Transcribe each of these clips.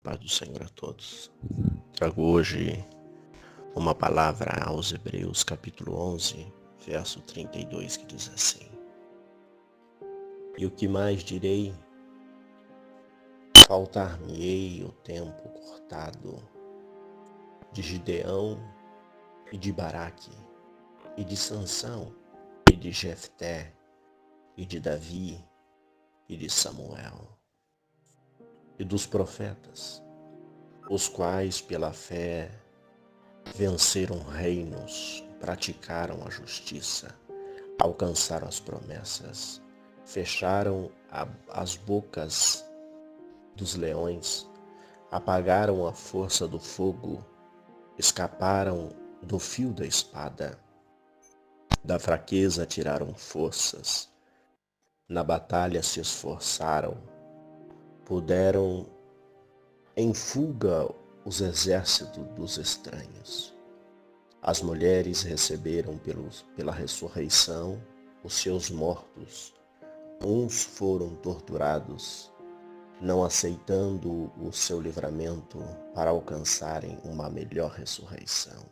Paz do Senhor a todos. Trago hoje uma palavra aos Hebreus, capítulo 11, verso 32, que diz assim: E o que mais direi? Faltar-me-ei o tempo cortado de Gideão e de Baraque, e de Sansão, e de Jefté, e de Davi, e de Samuel, e dos profetas, os quais pela fé venceram reinos, praticaram a justiça, alcançaram as promessas, fecharam as bocas dos leões, apagaram a força do fogo, escaparam do fio da espada, da fraqueza tiraram forças, na batalha se esforçaram, puderam em fuga os exércitos dos estranhos. As mulheres receberam pela ressurreição os seus mortos. Uns foram torturados, não aceitando o seu livramento para alcançarem uma melhor ressurreição.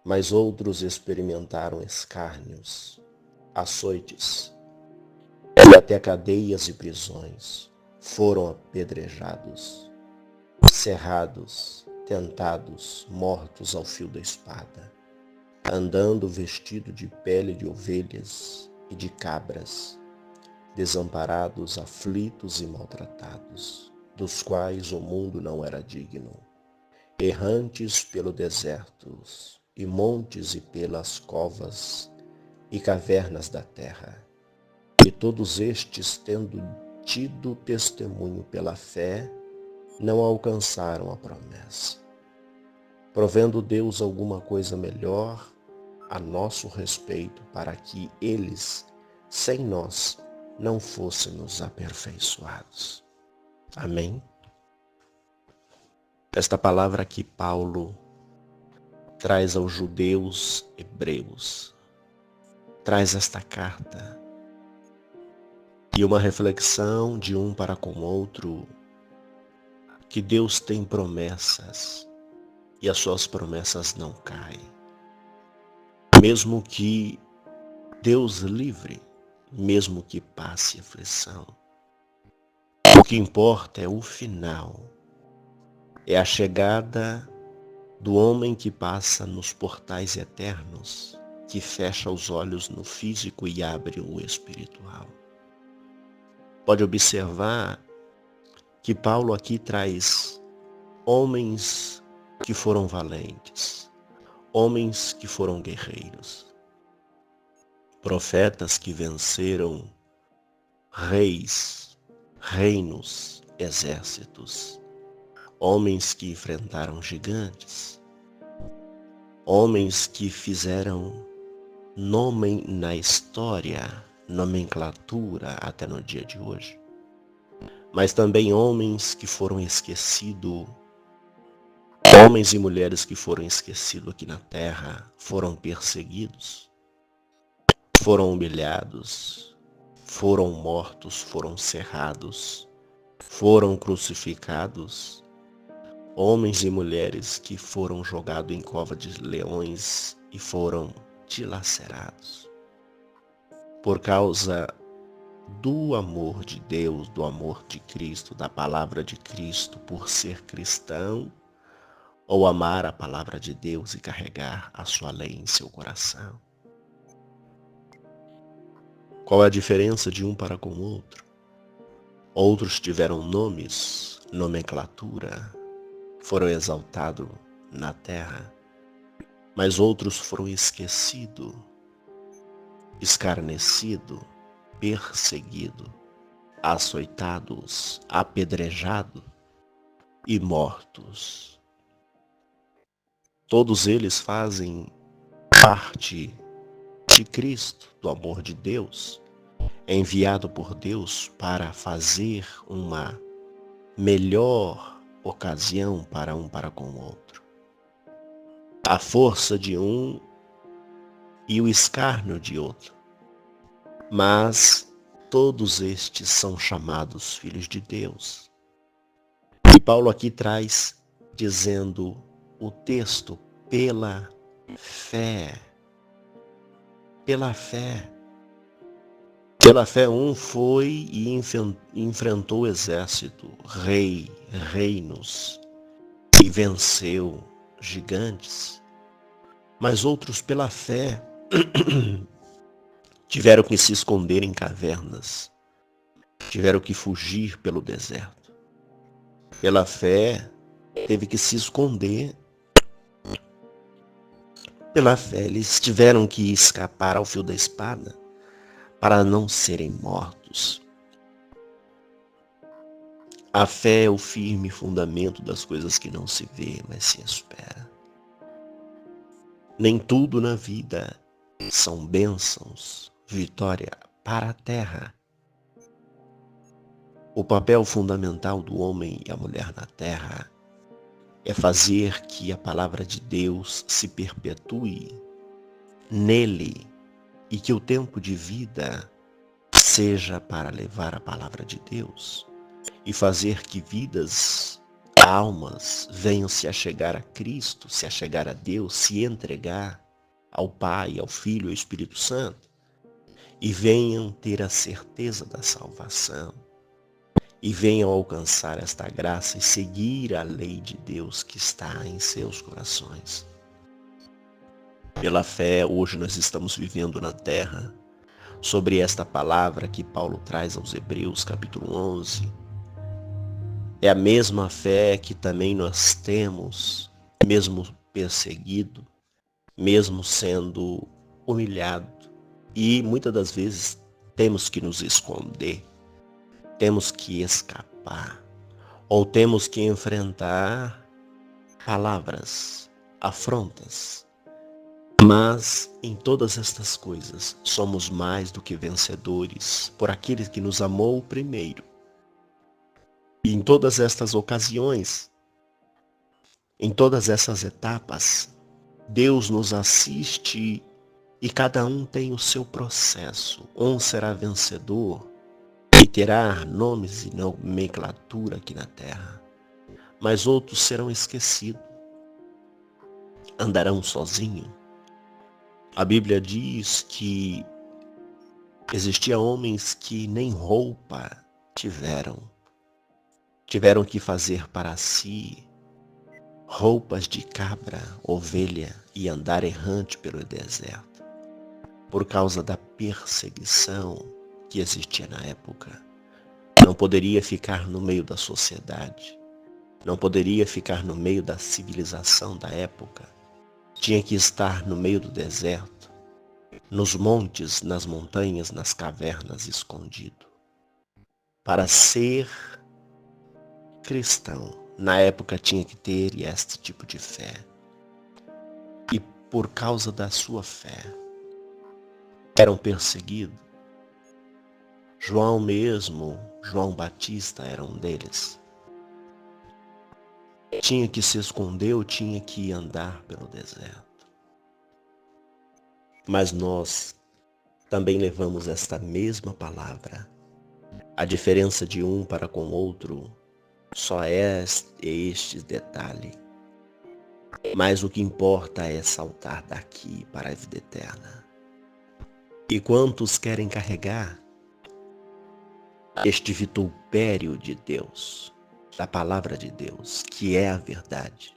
Mas outros experimentaram escárnios, açoites e até cadeias e prisões. Foram apedrejados, cerrados, tentados, mortos ao fio da espada, andando vestido de pele de ovelhas e de cabras, desamparados, aflitos e maltratados, dos quais o mundo não era digno, errantes pelo deserto e montes e pelas covas e cavernas da terra. E todos estes, tendo tido testemunho pela fé, não alcançaram a promessa. Provendo Deus alguma coisa melhor a nosso respeito, para que eles, sem nós, não fôssemos aperfeiçoados. Amém? Esta palavra que Paulo traz aos judeus hebreus, traz esta carta e uma reflexão de um para com o outro, que Deus tem promessas e as suas promessas não caem. Mesmo que Deus livre, mesmo que passe aflição, o que importa é o final, é a chegada do homem que passa nos portais eternos, que fecha os olhos no físico e abre o espiritual. Pode observar que Paulo aqui traz homens que foram valentes, homens que foram guerreiros, profetas que venceram reis, reinos, exércitos, homens que enfrentaram gigantes, homens que fizeram nome na história, nomenclatura até no dia de hoje, mas também homens que foram esquecidos, homens e mulheres que foram esquecidos aqui na terra, foram perseguidos, foram humilhados, foram mortos, foram cerrados, foram crucificados, homens e mulheres que foram jogados em cova de leões e foram dilacerados. Por causa do amor de Deus, do amor de Cristo, da palavra de Cristo, por ser cristão, ou amar a palavra de Deus e carregar a sua lei em seu coração. Qual a diferença de um para com o outro? Outros tiveram nomes, nomenclatura, foram exaltados na terra, mas outros foram esquecidos, escarnecidos, perseguidos, açoitados, apedrejados e mortos. Todos eles fazem parte de Cristo, do amor de Deus, enviado por Deus para fazer uma melhor ocasião para um para com o outro. A força de um e o escárnio de outro. Mas todos estes são chamados filhos de Deus. E Paulo aqui traz dizendo o texto pela fé. Pela fé. Pela fé um foi e enfrentou o exército, reinos, e venceu gigantes. Mas outros pela fé tiveram que se esconder em cavernas, tiveram que fugir pelo deserto. Pela fé teve que se esconder. Pela fé eles tiveram que escapar ao fio da espada para não serem mortos. A fé é o firme fundamento das coisas que não se vê, mas se espera. Nem tudo na vida são bênçãos, vitória para a terra. O papel fundamental do homem e a mulher na terra é fazer que a palavra de Deus se perpetue nele e que o tempo de vida seja para levar a palavra de Deus e fazer que vidas, almas, venham se achegar a Cristo, se achegar a Deus, se entregar ao Pai, ao Filho e ao Espírito Santo e venham ter a certeza da salvação e venham alcançar esta graça e seguir a lei de Deus que está em seus corações. Pela fé, hoje nós estamos vivendo na terra sobre esta palavra que Paulo traz aos Hebreus, capítulo 11. É a mesma fé que também nós temos, mesmo perseguido, mesmo sendo humilhado. E muitas das vezes temos que nos esconder, temos que escapar, ou temos que enfrentar palavras, afrontas. Mas em todas estas coisas somos mais do que vencedores por aquele que nos amou primeiro. E em todas estas ocasiões, em todas essas etapas, Deus nos assiste e cada um tem o seu processo. Um será vencedor e terá nomes e nomenclatura aqui na terra, mas outros serão esquecidos, andarão sozinhos. A Bíblia diz que existiam homens que nem roupa tiveram que fazer para si roupas de cabra, ovelha e andar errante pelo deserto, por causa da perseguição que existia na época. Não poderia ficar no meio da sociedade, não poderia ficar no meio da civilização da época. Tinha que estar no meio do deserto, nos montes, nas montanhas, nas cavernas, escondido. Para ser cristão, na época tinha que ter este tipo de fé. E por causa da sua fé, eram perseguidos. João mesmo, João Batista era um deles. Tinha que se esconder ou tinha que andar pelo deserto. Mas nós também levamos esta mesma palavra. A diferença de um para com o outro só é este detalhe. Mas o que importa é saltar daqui para a vida eterna. E quantos querem carregar este vitupério de Deus, da palavra de Deus, que é a verdade?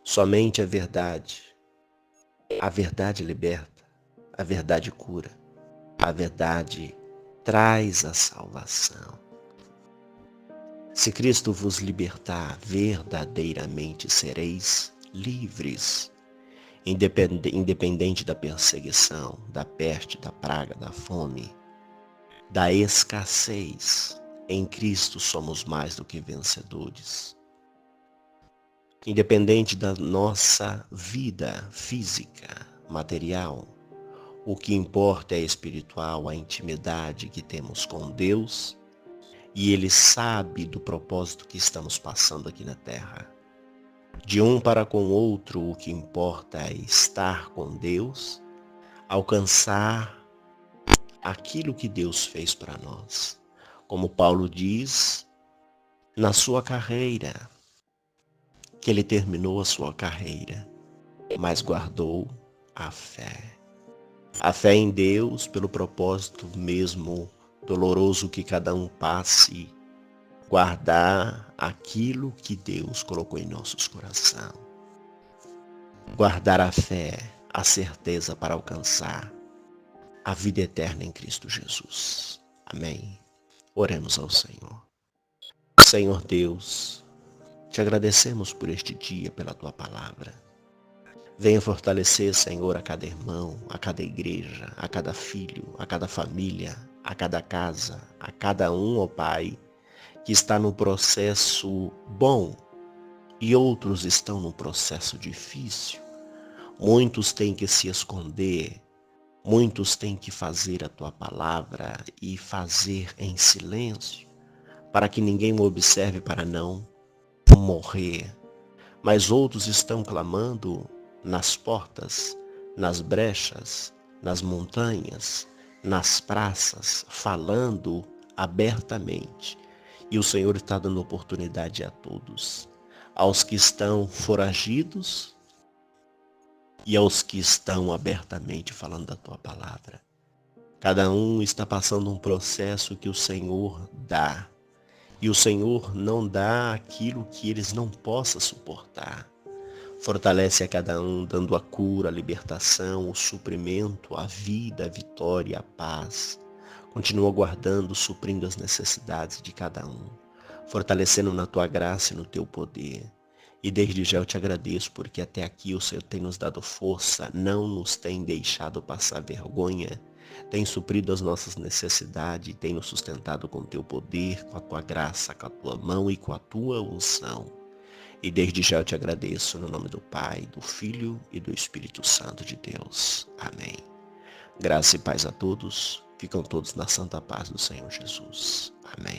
Somente a verdade liberta, a verdade cura, a verdade traz a salvação. Se Cristo vos libertar, verdadeiramente sereis livres, independente da perseguição, da peste, da praga, da fome, da escassez. Em Cristo somos mais do que vencedores. Independente da nossa vida física, material, o que importa é espiritual, a intimidade que temos com Deus, e Ele sabe do propósito que estamos passando aqui na terra. De um para com o outro, o que importa é estar com Deus, alcançar aquilo que Deus fez para nós. Como Paulo diz, na sua carreira, que ele terminou a sua carreira, mas guardou a fé. A fé em Deus pelo propósito mesmo doloroso que cada um passe, guardar aquilo que Deus colocou em nossos corações. Guardar a fé, a certeza para alcançar a vida eterna em Cristo Jesus. Amém. Oremos ao Senhor. Senhor Deus, te agradecemos por este dia, pela tua palavra. Venha fortalecer, Senhor, a cada irmão, a cada igreja, a cada filho, a cada família, a cada casa, a cada um, ó Pai, que está no processo bom e outros estão num processo difícil. Muitos têm que se esconder, muitos têm que fazer a tua palavra e fazer em silêncio, para que ninguém o observe, para não morrer. Mas outros estão clamando nas portas, nas brechas, nas montanhas, nas praças, falando abertamente. E o Senhor está dando oportunidade a todos, aos que estão foragidos e aos que estão abertamente falando da tua palavra. Cada um está passando um processo que o Senhor dá. E o Senhor não dá aquilo que eles não possam suportar. Fortalece a cada um, dando a cura, a libertação, o suprimento, a vida, a vitória, a paz. Continua guardando, suprindo as necessidades de cada um, fortalecendo na tua graça e no teu poder. E desde já eu te agradeço, porque até aqui o Senhor tem nos dado força, não nos tem deixado passar vergonha, tem suprido as nossas necessidades, tem nos sustentado com o teu poder, com a tua graça, com a tua mão e com a tua unção. E desde já eu te agradeço no nome do Pai, do Filho e do Espírito Santo de Deus. Amém. Graça e paz a todos. Ficam todos na santa paz do Senhor Jesus. Amém.